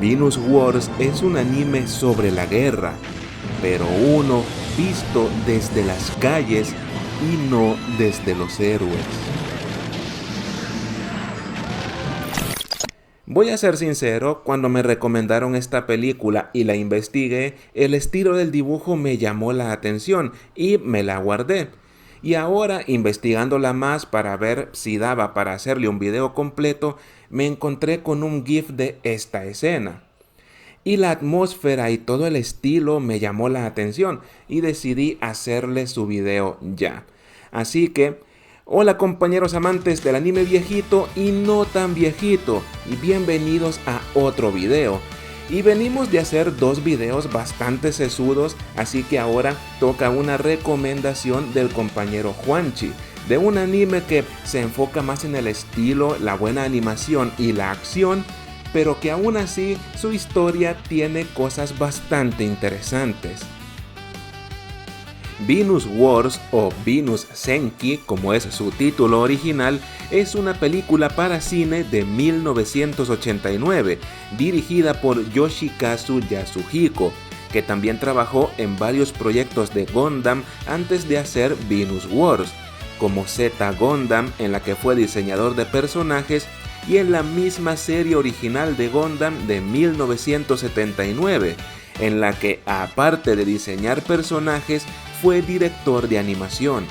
Venus Wars es un anime sobre la guerra, pero uno visto desde las calles y no desde los héroes. Voy a ser sincero, cuando me recomendaron esta película y la investigué, el estilo del dibujo me llamó la atención y me la guardé. Y ahora, investigándola más para ver si daba para hacerle un video completo, me encontré con un GIF de esta escena. Y la atmósfera y todo el estilo me llamó la atención y decidí hacerle su video ya. Así que, hola compañeros amantes del anime viejito y no tan viejito, y bienvenidos a otro video. Y venimos de hacer dos videos bastante sesudos, así que ahora toca una recomendación del compañero Juanchi, de un anime que se enfoca más en el estilo, la buena animación y la acción, pero que aún así su historia tiene cosas bastante interesantes. Venus Wars o Venus Senki, como es su título original, es una película para cine de 1989, dirigida por Yoshikazu Yasuhiko, que también trabajó en varios proyectos de Gundam antes de hacer Venus Wars, como Z Gundam, en la que fue diseñador de personajes, y en la misma serie original de Gundam de 1979, en la que, aparte de diseñar personajes, fue director de animación.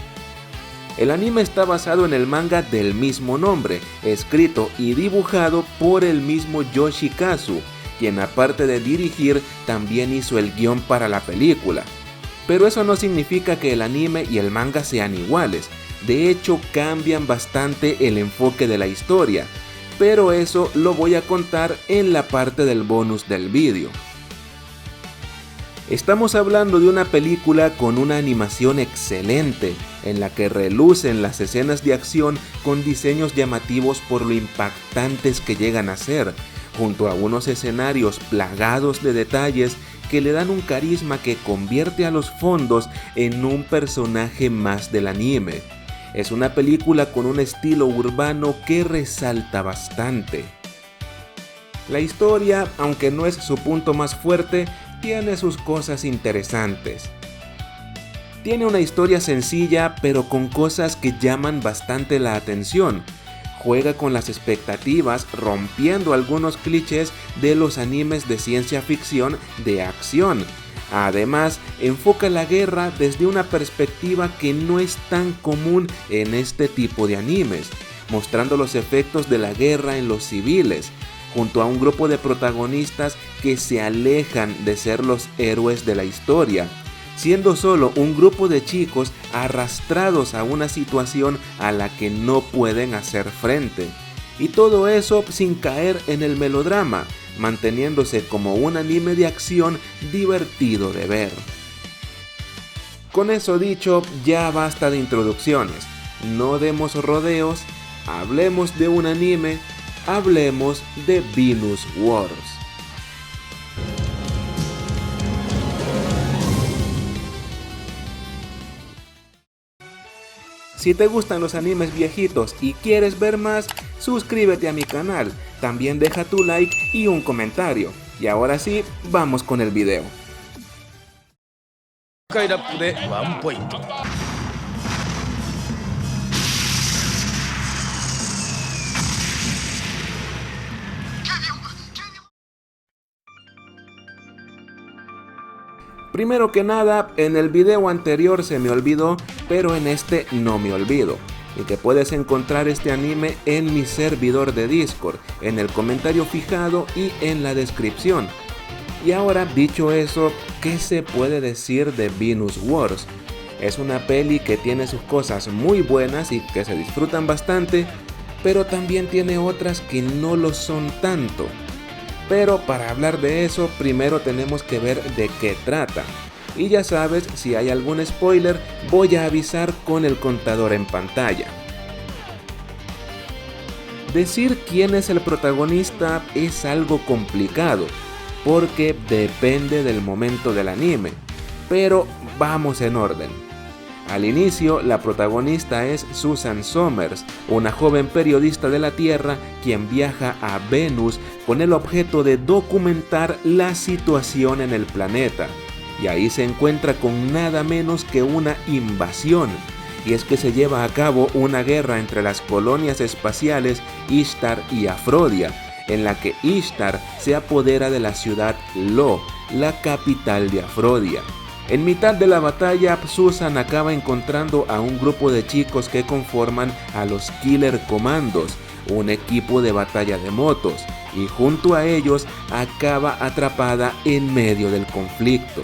El anime está basado en el manga del mismo nombre, escrito y dibujado por el mismo Yoshikazu, quien aparte de dirigir también hizo el guión para la película. Pero eso no significa que el anime y el manga sean iguales, de hecho cambian bastante el enfoque de la historia, pero eso lo voy a contar en la parte del bonus del vídeo. Estamos hablando de una película con una animación excelente, en la que relucen las escenas de acción con diseños llamativos por lo impactantes que llegan a ser, junto a unos escenarios plagados de detalles que le dan un carisma que convierte a los fondos en un personaje más del anime. Es una película con un estilo urbano que resalta bastante. La historia, aunque no es su punto más fuerte, tiene sus cosas interesantes. Tiene una historia sencilla, pero con cosas que llaman bastante la atención. Juega con las expectativas, rompiendo algunos clichés de los animes de ciencia ficción de acción. Además, enfoca la guerra desde una perspectiva que no es tan común en este tipo de animes, mostrando los efectos de la guerra en los civiles, junto a un grupo de protagonistas que se alejan de ser los héroes de la historia, siendo solo un grupo de chicos arrastrados a una situación a la que no pueden hacer frente. Y todo eso sin caer en el melodrama, manteniéndose como un anime de acción divertido de ver. Con eso dicho, ya basta de introducciones, no demos rodeos, hablemos de un anime, hablemos de Venus Wars. Si te gustan los animes viejitos y quieres ver más, suscríbete a mi canal, también deja tu like y un comentario. Y ahora sí, vamos con el video. Primero que nada, en el video anterior se me olvidó, pero en este no me olvido. Y que puedes encontrar este anime en mi servidor de Discord, en el comentario fijado y en la descripción. Y ahora, dicho eso, ¿qué se puede decir de Venus Wars? Es una peli que tiene sus cosas muy buenas y que se disfrutan bastante, pero también tiene otras que no lo son tanto. Pero para hablar de eso, primero tenemos que ver de qué trata. Y ya sabes, si hay algún spoiler, voy a avisar con el contador en pantalla. Decir quién es el protagonista es algo complicado, porque depende del momento del anime. Pero vamos en orden. Al inicio, la protagonista es Susan Somers, una joven periodista de la Tierra quien viaja a Venus con el objeto de documentar la situación en el planeta. Y ahí se encuentra con nada menos que una invasión. Y es que se lleva a cabo una guerra entre las colonias espaciales Ishtar y Afrodia, en la que Ishtar se apodera de la ciudad Lo, la capital de Afrodia. En mitad de la batalla, Susan acaba encontrando a un grupo de chicos que conforman a los Killer Commandos, un equipo de batalla de motos, y junto a ellos acaba atrapada en medio del conflicto.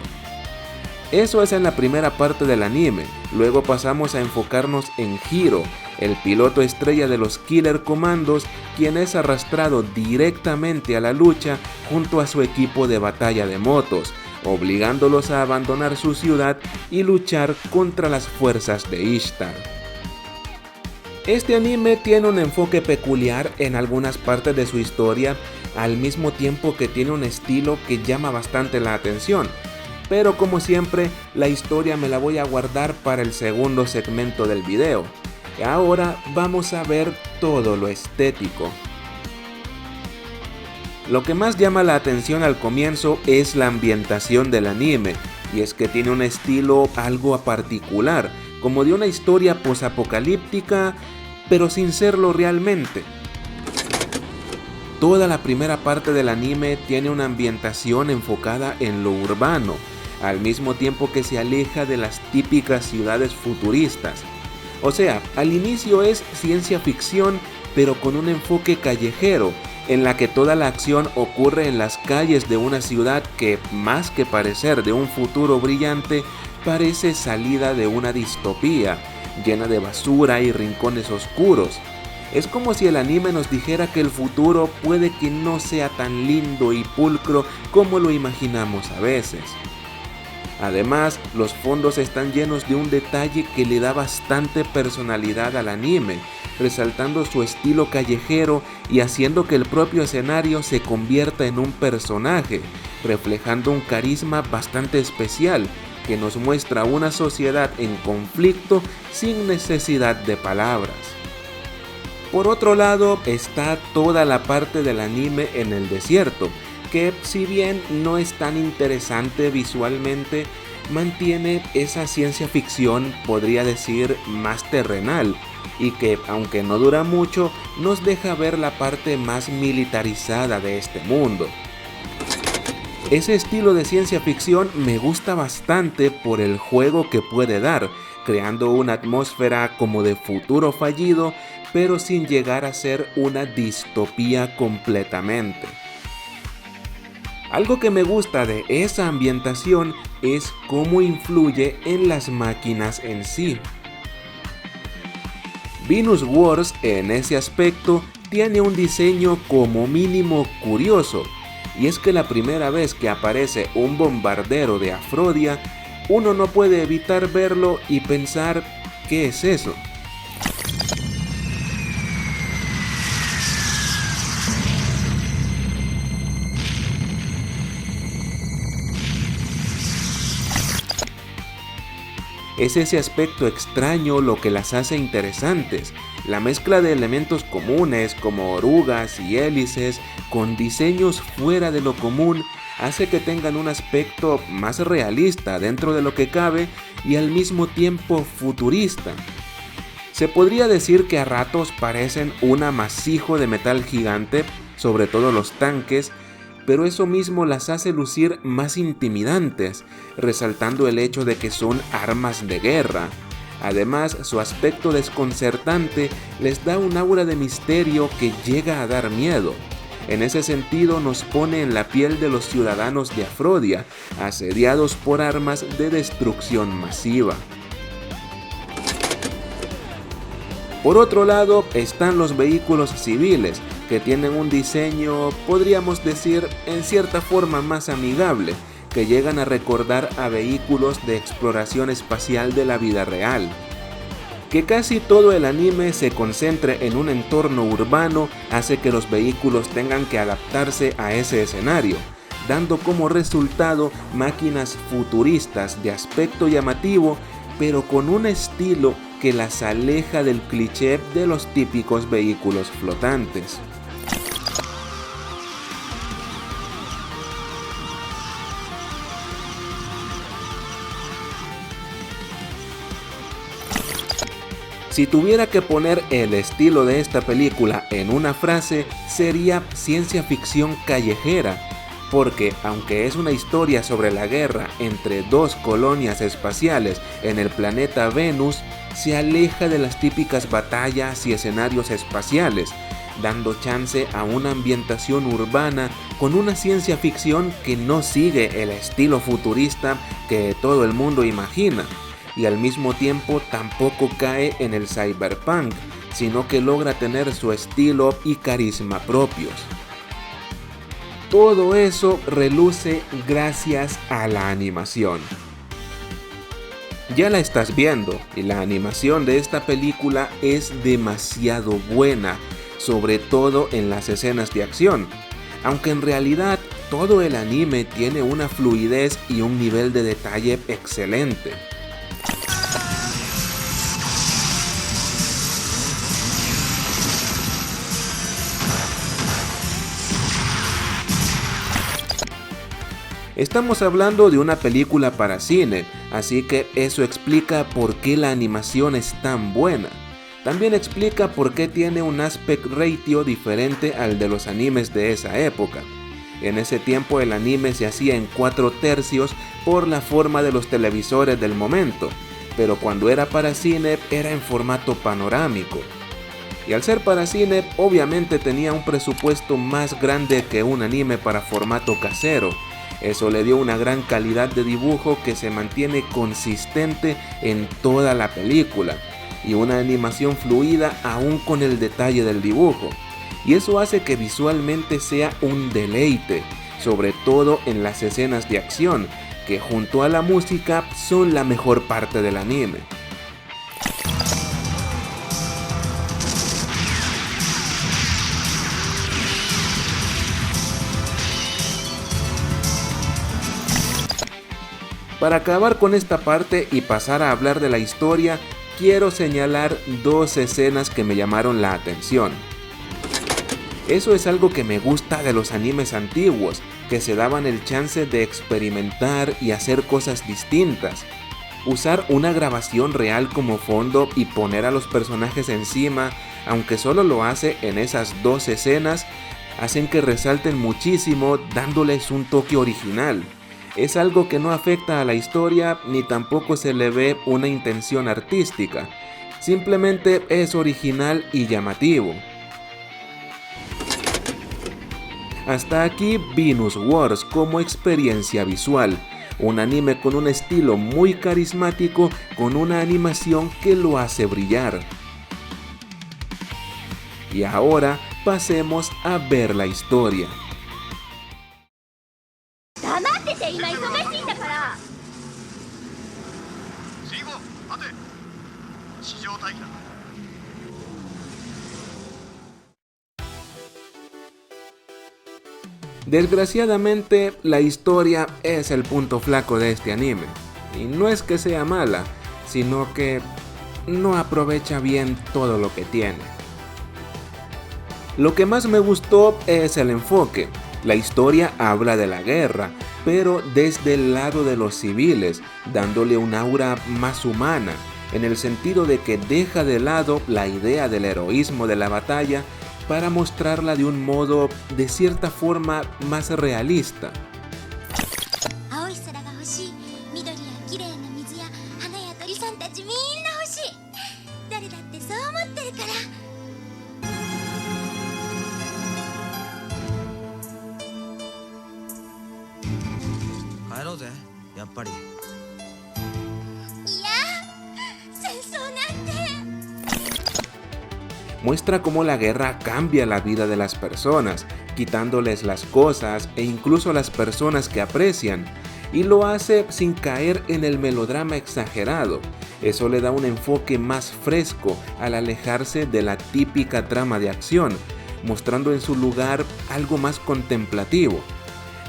Eso es en la primera parte del anime. Luego pasamos a enfocarnos en Hiro, el piloto estrella de los Killer Commandos, quien es arrastrado directamente a la lucha junto a su equipo de batalla de motos, obligándolos a abandonar su ciudad y luchar contra las fuerzas de Ishtar. Este anime tiene un enfoque peculiar en algunas partes de su historia, al mismo tiempo que tiene un estilo que llama bastante la atención. Pero como siempre, la historia me la voy a guardar para el segundo segmento del video. Ahora vamos a ver todo lo estético. Lo que más llama la atención al comienzo es la ambientación del anime, y es que tiene un estilo algo particular, como de una historia posapocalíptica, pero sin serlo realmente. Toda la primera parte del anime tiene una ambientación enfocada en lo urbano, al mismo tiempo que se aleja de las típicas ciudades futuristas. O sea, al inicio es ciencia ficción, pero con un enfoque callejero, en la que toda la acción ocurre en las calles de una ciudad que, más que parecer de un futuro brillante, parece salida de una distopía, llena de basura y rincones oscuros. Es como si el anime nos dijera que el futuro puede que no sea tan lindo y pulcro como lo imaginamos a veces. Además, los fondos están llenos de un detalle que le da bastante personalidad al anime, resaltando su estilo callejero y haciendo que el propio escenario se convierta en un personaje, reflejando un carisma bastante especial que nos muestra una sociedad en conflicto sin necesidad de palabras. Por otro lado, está toda la parte del anime en el desierto, que si bien no es tan interesante visualmente, mantiene esa ciencia ficción, podría decir, más terrenal, y que, aunque no dura mucho, nos deja ver la parte más militarizada de este mundo. Ese estilo de ciencia ficción me gusta bastante por el juego que puede dar, creando una atmósfera como de futuro fallido, pero sin llegar a ser una distopía completamente. Algo que me gusta de esa ambientación es cómo influye en las máquinas en sí. Venus Wars en ese aspecto tiene un diseño como mínimo curioso, y es que la primera vez que aparece un bombardero de Afrodia, uno no puede evitar verlo y pensar ¿qué es eso? Es ese aspecto extraño lo que las hace interesantes, la mezcla de elementos comunes como orugas y hélices con diseños fuera de lo común hace que tengan un aspecto más realista dentro de lo que cabe y al mismo tiempo futurista. Se podría decir que a ratos parecen un amasijo de metal gigante, sobre todo los tanques, pero eso mismo las hace lucir más intimidantes, resaltando el hecho de que son armas de guerra. Además, su aspecto desconcertante les da un aura de misterio que llega a dar miedo. En ese sentido, nos pone en la piel de los ciudadanos de Afrodia, asediados por armas de destrucción masiva. Por otro lado, están los vehículos civiles, que tienen un diseño, podríamos decir, en cierta forma más amigable, que llegan a recordar a vehículos de exploración espacial de la vida real. Que casi todo el anime se concentre en un entorno urbano hace que los vehículos tengan que adaptarse a ese escenario, dando como resultado máquinas futuristas de aspecto llamativo pero con un estilo que las aleja del cliché de los típicos vehículos flotantes. Si tuviera que poner el estilo de esta película en una frase, sería ciencia ficción callejera, porque aunque es una historia sobre la guerra entre dos colonias espaciales en el planeta Venus, se aleja de las típicas batallas y escenarios espaciales, dando chance a una ambientación urbana con una ciencia ficción que no sigue el estilo futurista que todo el mundo imagina, y al mismo tiempo tampoco cae en el cyberpunk, sino que logra tener su estilo y carisma propios. Todo eso reluce gracias a la animación. Ya la estás viendo y la animación de esta película es demasiado buena, sobre todo en las escenas de acción, aunque en realidad todo el anime tiene una fluidez y un nivel de detalle excelente. Estamos hablando de una película para cine, así que eso explica por qué la animación es tan buena. También explica por qué tiene un aspect ratio diferente al de los animes de esa época. En ese tiempo el anime se hacía en 4/3 por la forma de los televisores del momento, pero cuando era para cine era en formato panorámico. Y al ser para cine, obviamente tenía un presupuesto más grande que un anime para formato casero. Eso le dio una gran calidad de dibujo que se mantiene consistente en toda la película, y una animación fluida aún con el detalle del dibujo. Y eso hace que visualmente sea un deleite, sobre todo en las escenas de acción, que junto a la música son la mejor parte del anime. Para acabar con esta parte y pasar a hablar de la historia, quiero señalar dos escenas que me llamaron la atención. Eso es algo que me gusta de los animes antiguos, que se daban el chance de experimentar y hacer cosas distintas. Usar una grabación real como fondo y poner a los personajes encima, aunque solo lo hace en esas dos escenas, hacen que resalten muchísimo, dándoles un toque original. Es algo que no afecta a la historia ni tampoco se le ve una intención artística, simplemente es original y llamativo. Hasta aquí Venus Wars como experiencia visual, un anime con un estilo muy carismático con una animación que lo hace brillar. Y ahora pasemos a ver la historia. Desgraciadamente, la historia es el punto flaco de este anime, y no es que sea mala, sino que no aprovecha bien todo lo que tiene. Lo que más me gustó es el enfoque. La historia habla de la guerra, pero desde el lado de los civiles, dándole un aura más humana, en el sentido de que deja de lado la idea del heroísmo de la batalla para mostrarla de un modo de cierta forma más realista. Muestra cómo la guerra cambia la vida de las personas, quitándoles las cosas e incluso las personas que aprecian, y lo hace sin caer en el melodrama exagerado. Eso le da un enfoque más fresco al alejarse de la típica trama de acción, mostrando en su lugar algo más contemplativo.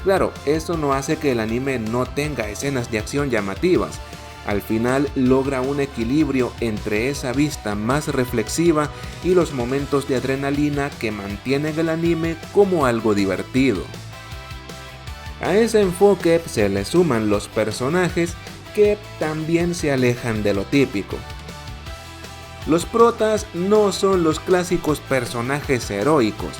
Claro, eso no hace que el anime no tenga escenas de acción llamativas, Al final logra un equilibrio entre esa vista más reflexiva y los momentos de adrenalina que mantienen el anime como algo divertido. A ese enfoque se le suman los personajes que también se alejan de lo típico. Los protas no son los clásicos personajes heroicos,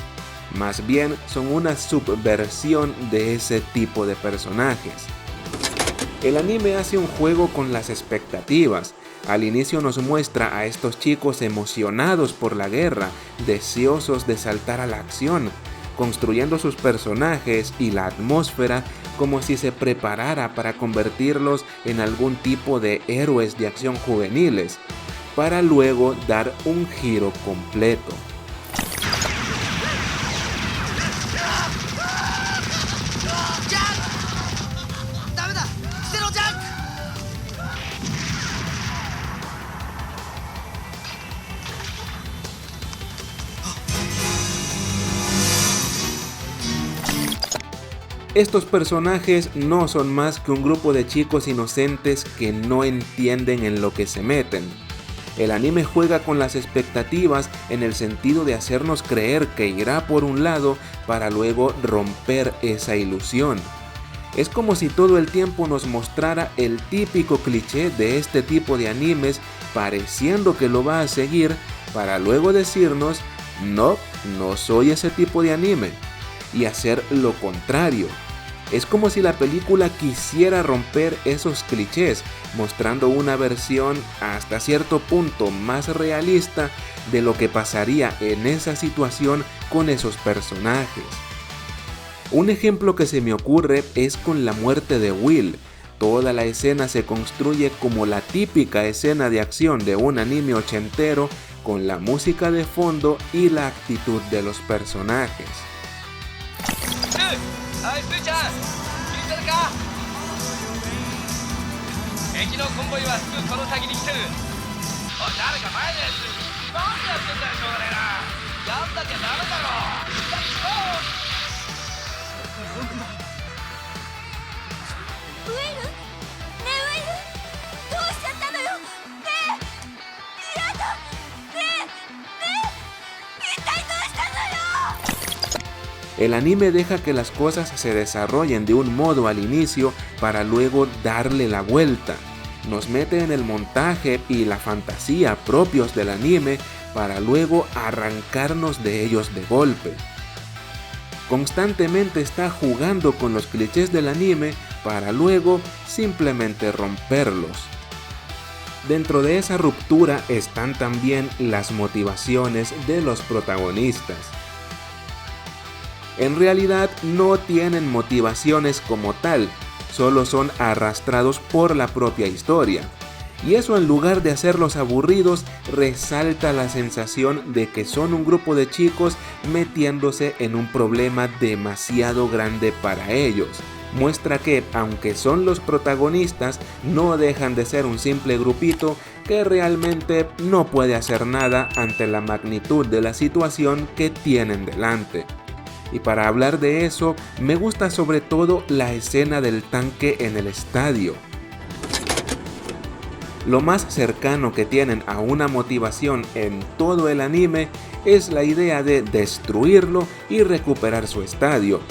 más bien son una subversión de ese tipo de personajes. El anime hace un juego con las expectativas. Al inicio nos muestra a estos chicos emocionados por la guerra, deseosos de saltar a la acción, construyendo sus personajes y la atmósfera como si se preparara para convertirlos en algún tipo de héroes de acción juveniles, para luego dar un giro completo. Estos personajes no son más que un grupo de chicos inocentes que no entienden en lo que se meten. El anime juega con las expectativas en el sentido de hacernos creer que irá por un lado para luego romper esa ilusión. Es como si todo el tiempo nos mostrara el típico cliché de este tipo de animes pareciendo que lo va a seguir para luego decirnos no soy ese tipo de anime, y hacer lo contrario. Es como si la película quisiera romper esos clichés, mostrando una versión hasta cierto punto más realista de lo que pasaría en esa situación con esos personajes. Un ejemplo que se me ocurre es con la muerte de Will. Toda la escena se construye como la típica escena de acción de un anime ochentero, con la música de fondo y la actitud de los personajes. はい、スイちゃん、聞いてるか？敵のコンボイはすぐこの先に来てる。おい、誰か前のやつ、何やってんだよ、しょうがねえな。やんなきゃダメだろ。だっウェイル？ねえウェイル？どうしちゃったのよ？ねえ、やだ。ねえ、一体どうしたのよ？ El anime deja que las cosas se desarrollen de un modo al inicio para luego darle la vuelta. Nos mete en el montaje y la fantasía propios del anime para luego arrancarnos de ellos de golpe. Constantemente está jugando con los clichés del anime para luego simplemente romperlos. Dentro de esa ruptura están también las motivaciones de los protagonistas. En realidad no tienen motivaciones como tal, solo son arrastrados por la propia historia. Y eso, en lugar de hacerlos aburridos, resalta la sensación de que son un grupo de chicos metiéndose en un problema demasiado grande para ellos. Muestra que, aunque son los protagonistas, no dejan de ser un simple grupito que realmente no puede hacer nada ante la magnitud de la situación que tienen delante. Y para hablar de eso, me gusta sobre todo la escena del tanque en el estadio. Lo más cercano que tienen a una motivación en todo el anime es la idea de destruirlo y recuperar su estadio.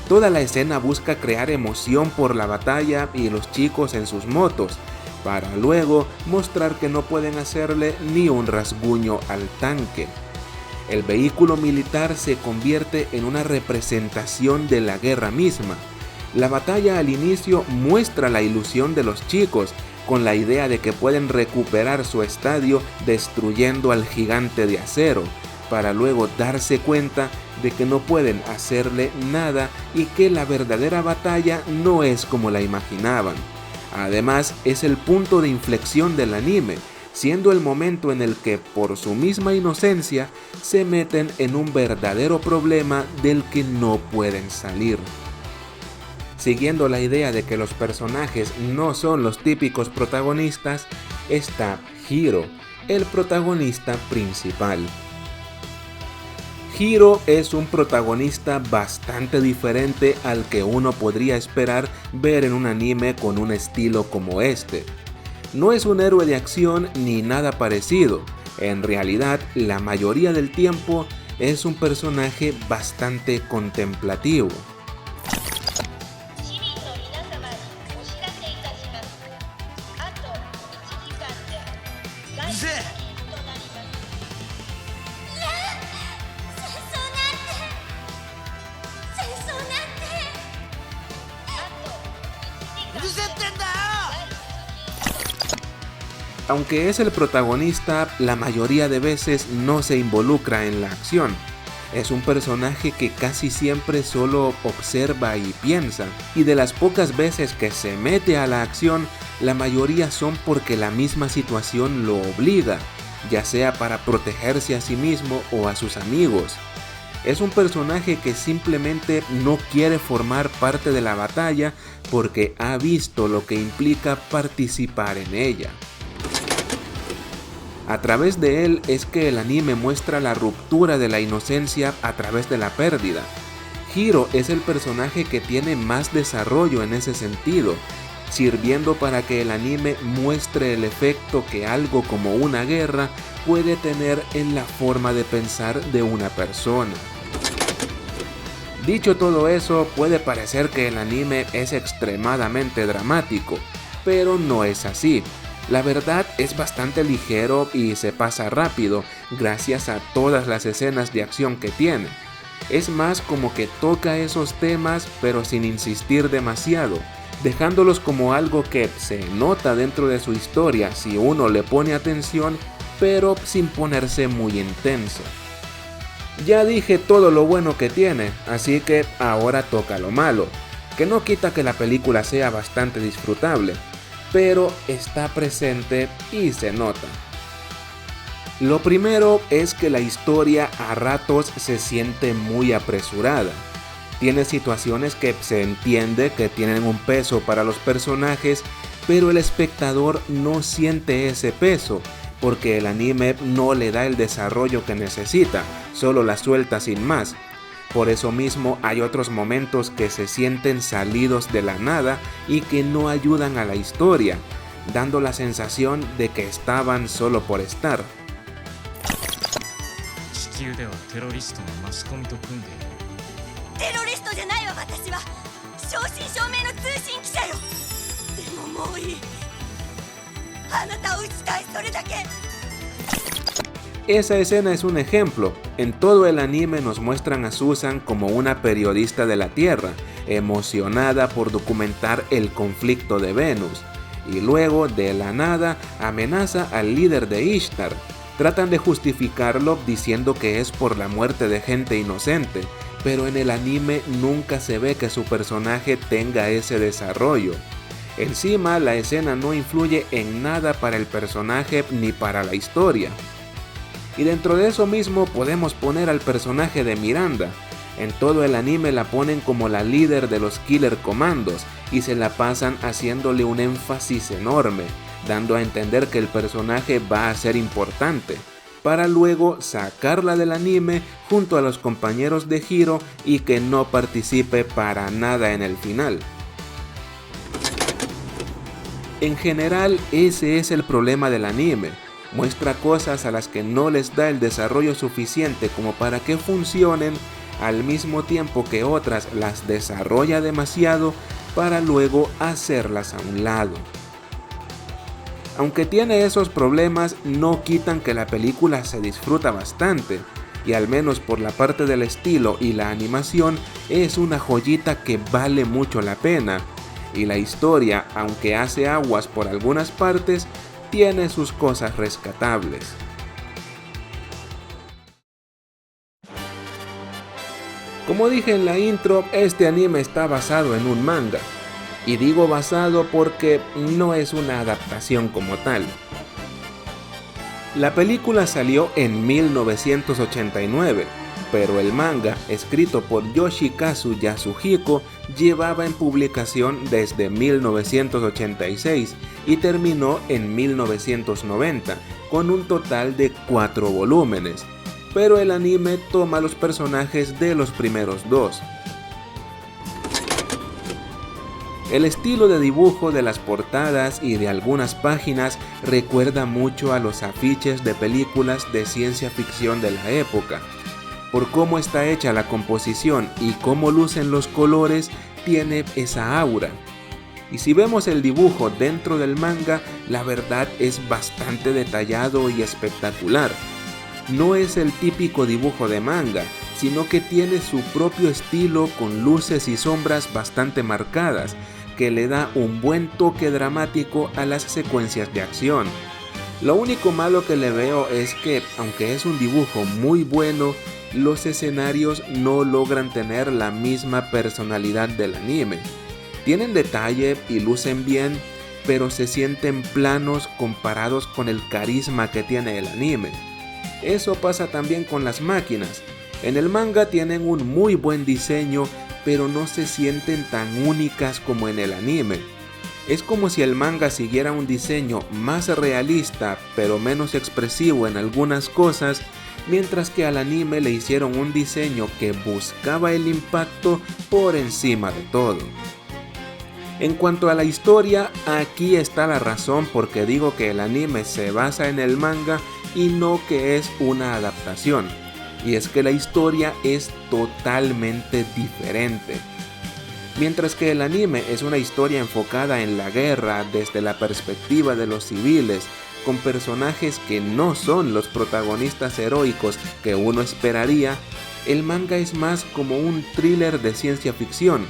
Toda la escena busca crear emoción por la batalla y los chicos en sus motos, para luego mostrar que no pueden hacerle ni un rasguño al tanque. El vehículo militar se convierte en una representación de la guerra misma. La batalla al inicio muestra la ilusión de los chicos, con la idea de que pueden recuperar su estadio destruyendo al gigante de acero, para luego darse cuenta de que no pueden hacerle nada y que la verdadera batalla no es como la imaginaban. Además, es el punto de inflexión del anime, siendo el momento en el que, por su misma inocencia, se meten en un verdadero problema del que no pueden salir. Siguiendo la idea de que los personajes no son los típicos protagonistas, está Hiro, el protagonista principal. Hiro es un protagonista bastante diferente al que uno podría esperar ver en un anime con un estilo como este. No es un héroe de acción ni nada parecido. En realidad, la mayoría del tiempo es un personaje bastante contemplativo. Aunque es el protagonista, la mayoría de veces no se involucra en la acción. Es un personaje que casi siempre solo observa y piensa, y de las pocas veces que se mete a la acción, la mayoría son porque la misma situación lo obliga, ya sea para protegerse a sí mismo o a sus amigos. Es un personaje que simplemente no quiere formar parte de la batalla porque ha visto lo que implica participar en ella. A través de él es que el anime muestra la ruptura de la inocencia a través de la pérdida. Hiro es el personaje que tiene más desarrollo en ese sentido, sirviendo para que el anime muestre el efecto que algo como una guerra puede tener en la forma de pensar de una persona. Dicho todo eso, puede parecer que el anime es extremadamente dramático, pero no es así. La verdad es bastante ligero y se pasa rápido gracias a todas las escenas de acción que tiene. Es más como que toca esos temas pero sin insistir demasiado, dejándolos como algo que se nota dentro de su historia si uno le pone atención, pero sin ponerse muy intenso. Ya dije todo lo bueno que tiene, así que ahora toca lo malo, que no quita que la película sea bastante disfrutable, pero está presente y se nota. Lo primero es que la historia a ratos se siente muy apresurada. Tiene situaciones que se entiende que tienen un peso para los personajes, pero el espectador no siente ese peso, porque el anime no le da el desarrollo que necesita, solo la suelta sin más. Por eso mismo hay otros momentos que se sienten salidos de la nada y que no ayudan a la historia, dando la sensación de que estaban solo por estar. Esa escena es un ejemplo. En todo el anime nos muestran a Susan como una periodista de la Tierra, emocionada por documentar el conflicto de Venus, y luego de la nada amenaza al líder de Ishtar. Tratan de justificarlo diciendo que es por la muerte de gente inocente, pero en el anime nunca se ve que su personaje tenga ese desarrollo. Encima, la escena no influye en nada para el personaje ni para la historia. Y dentro de eso mismo podemos poner al personaje de Miranda. En todo el anime la ponen como la líder de los Killer Commandos y se la pasan haciéndole un énfasis enorme, dando a entender que el personaje va a ser importante, para luego sacarla del anime junto a los compañeros de Hiro y que no participe para nada en el final. En general, ese es el problema del anime. Muestra cosas a las que no les da el desarrollo suficiente como para que funcionen, al mismo tiempo que otras las desarrolla demasiado para luego hacerlas a un lado. Aunque tiene esos problemas, no quitan que la película se disfruta bastante, y al menos por la parte del estilo y la animación es una joyita que vale mucho la pena, y la historia, aunque hace aguas por algunas partes, tiene sus cosas rescatables. Como dije en la intro, este anime está basado en un manga. Y digo basado porque no es una adaptación como tal. La película salió en 1989, pero el manga, escrito por Yoshikazu Yasuhiko, llevaba en publicación desde 1986 y terminó en 1990, con un total de 4 volúmenes, pero el anime toma los personajes de los primeros 2. El estilo de dibujo de las portadas y de algunas páginas recuerda mucho a los afiches de películas de ciencia ficción de la época. Por cómo está hecha la composición y cómo lucen los colores, tiene esa aura. Y si vemos el dibujo dentro del manga, la verdad es bastante detallado y espectacular. No es el típico dibujo de manga, sino que tiene su propio estilo con luces y sombras bastante marcadas, que le da un buen toque dramático a las secuencias de acción. Lo único malo que le veo es que, aunque es un dibujo muy bueno, los escenarios no logran tener la misma personalidad del anime. Tienen detalle y lucen bien, pero se sienten planos comparados con el carisma que tiene el anime. Eso pasa también con las máquinas. En el manga tienen un muy buen diseño, pero no se sienten tan únicas como en el anime. Es como si el manga siguiera un diseño más realista, pero menos expresivo en algunas cosas, mientras que al anime le hicieron un diseño que buscaba el impacto por encima de todo. En cuanto a la historia, aquí está la razón porque digo que el anime se basa en el manga y no que es una adaptación. Y es que la historia es totalmente diferente. Mientras que el anime es una historia enfocada en la guerra desde la perspectiva de los civiles, con personajes que no son los protagonistas heroicos que uno esperaría, el manga es más como un thriller de ciencia ficción.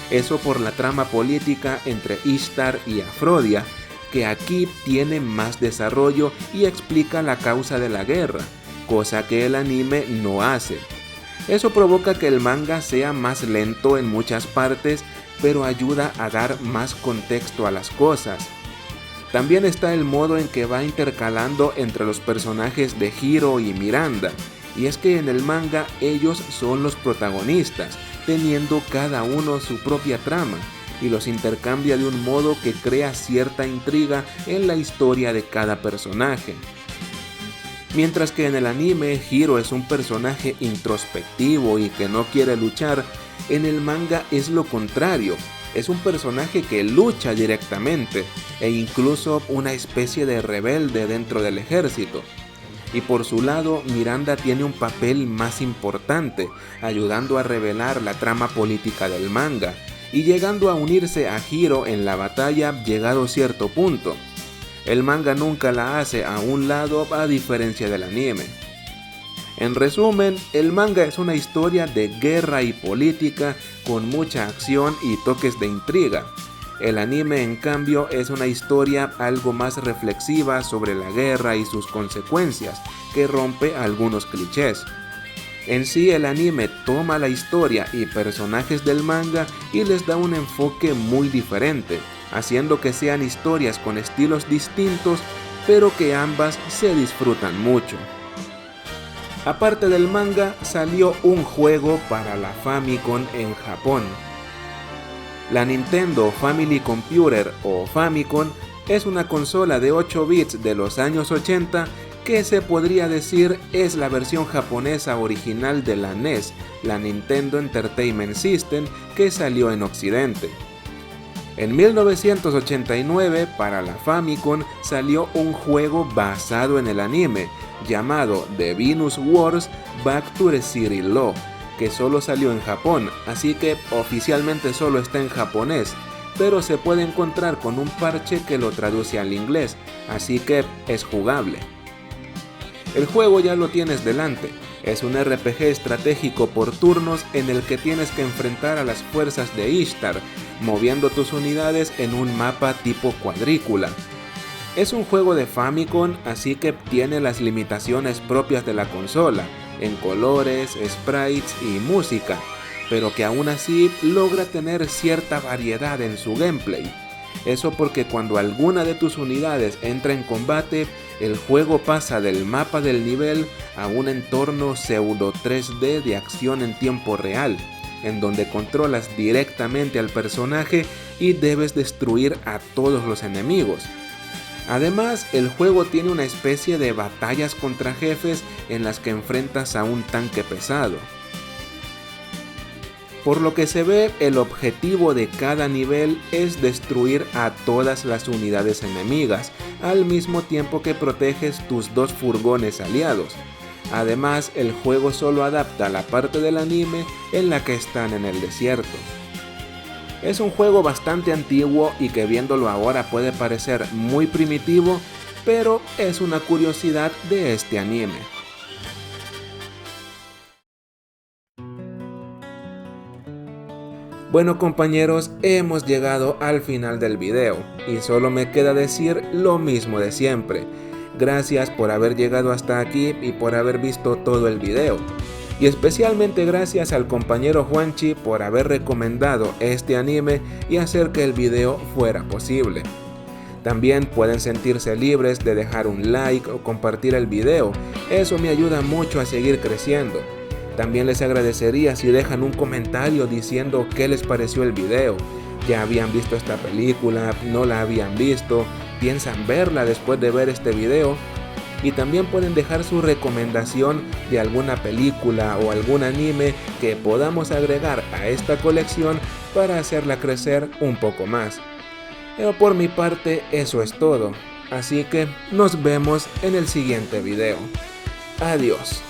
Eso por la trama política entre Ishtar y Afrodia, que aquí tiene más desarrollo y explica la causa de la guerra, cosa que el anime no hace. Eso provoca que el manga sea más lento en muchas partes, pero ayuda a dar más contexto a las cosas. También está el modo en que va intercalando entre los personajes de Hiro y Miranda, y es que en el manga ellos son los protagonistas, teniendo cada uno su propia trama, y los intercambia de un modo que crea cierta intriga en la historia de cada personaje. Mientras que en el anime Hiro es un personaje introspectivo y que no quiere luchar, en el manga es lo contrario, es un personaje que lucha directamente e incluso una especie de rebelde dentro del ejército. Y por su lado, Miranda tiene un papel más importante, ayudando a revelar la trama política del manga y llegando a unirse a Hiro en la batalla llegado cierto punto. El manga nunca la hace a un lado a diferencia del anime. En resumen, el manga es una historia de guerra y política con mucha acción y toques de intriga. El anime, en cambio, es una historia algo más reflexiva sobre la guerra y sus consecuencias, que rompe algunos clichés. En sí, el anime toma la historia y personajes del manga y les da un enfoque muy diferente, haciendo que sean historias con estilos distintos, pero que ambas se disfrutan mucho. Aparte del manga, salió un juego para la Famicom en Japón. La Nintendo Family Computer o Famicom es una consola de 8 bits de los años 80 que se podría decir es la versión japonesa original de la NES, la Nintendo Entertainment System, que salió en Occidente. En 1989, para la Famicom salió un juego basado en el anime, llamado The Venus Wars Back to the City Law, que solo salió en Japón, así que oficialmente solo está en japonés, pero se puede encontrar con un parche que lo traduce al inglés, así que es jugable. El juego ya lo tienes delante, es un RPG estratégico por turnos en el que tienes que enfrentar a las fuerzas de Ishtar, moviendo tus unidades en un mapa tipo cuadrícula. Es un juego de Famicom, así que tiene las limitaciones propias de la consola, en colores, sprites y música, pero que aún así logra tener cierta variedad en su gameplay. Eso porque cuando alguna de tus unidades entra en combate, el juego pasa del mapa del nivel a un entorno pseudo 3D de acción en tiempo real, en donde controlas directamente al personaje y debes destruir a todos los enemigos. Además, el juego tiene una especie de batallas contra jefes en las que enfrentas a un tanque pesado. Por lo que se ve, el objetivo de cada nivel es destruir a todas las unidades enemigas, al mismo tiempo que proteges tus 2 furgones aliados. Además, el juego solo adapta la parte del anime en la que están en el desierto. Es un juego bastante antiguo y que viéndolo ahora puede parecer muy primitivo, pero es una curiosidad de este anime. Bueno compañeros, hemos llegado al final del video y solo me queda decir lo mismo de siempre. Gracias por haber llegado hasta aquí y por haber visto todo el video. Y especialmente gracias al compañero Juanchi por haber recomendado este anime y hacer que el video fuera posible. También pueden sentirse libres de dejar un like o compartir el video, eso me ayuda mucho a seguir creciendo. También les agradecería si dejan un comentario diciendo qué les pareció el video. ¿Ya habían visto esta película? ¿No la habían visto? ¿Piensan verla después de ver este video? Y también pueden dejar su recomendación de alguna película o algún anime que podamos agregar a esta colección para hacerla crecer un poco más. Pero por mi parte eso es todo, así que nos vemos en el siguiente video. Adiós.